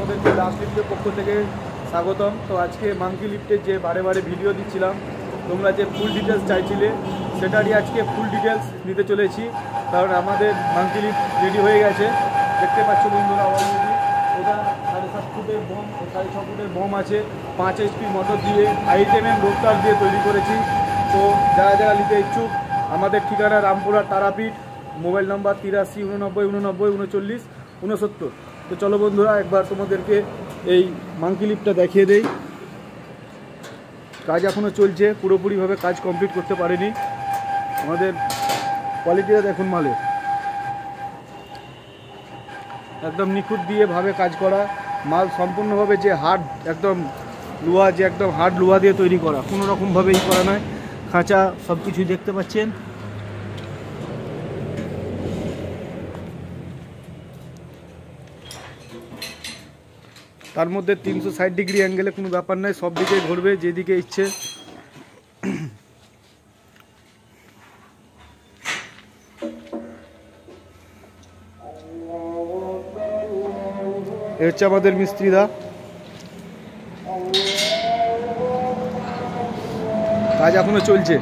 তোমাদেরকে লাস্ট লিফটের পক্ষ থেকে স্বাগতম। তো আজকে মাঙ্কি লিফটের যে বারে বারে ভিডিও দিচ্ছিলাম, তোমরা যে ফুল ডিটেলস চাইছিলে, সেটারই আজকে ফুল ডিটেলস নিতে চলেছি। কারণ আমাদের মাঙ্কি লিফট রেডি হয়ে গেছে, দেখতে পাচ্ছ বন্ধুরা অলরেডি। ওটা 7.5 ফুটের বম, 6.5 ফুটের বম আছে, 5 HP মোটর দিয়ে 8mm রোটার দিয়ে তৈরি করেছি। তো যারা যারা নিতে ইচ্ছুক, আমাদের ঠিকানা রামপুরা তারাপীঠ, মোবাইল নাম্বার 83 89 89 39 69। তো চলো বন্ধুরা, একবার তোমাদেরকে এই মাঙ্কি লিফটটা দেখিয়ে দেই। কাজ এখনও চলছে, পুরোপুরিভাবে কাজ কমপ্লিট করতে পারেনি। আমাদের কোয়ালিটিটা দেখুন মালের, একদম নিখুঁত দিয়ে ভাবে কাজ করা মাল, সম্পূর্ণভাবে যে হার্ড একদম লোহা, যে একদম হার্ড লোহা দিয়ে তৈরি করা, কোনো রকমভাবে ই করা নয়। খাঁচা সব কিছুই দেখতে পাচ্ছেন। তার মধ্যে 360 ডিগ্রি অ্যাঙ্গেলে কোনো ব্যাপার নয়, সব দিকে ঘুরবে যেদিকে ইচ্ছে। এ হচ্ছে আমাদের মিস্ত্রিদা, কাজ এখনো চলছে।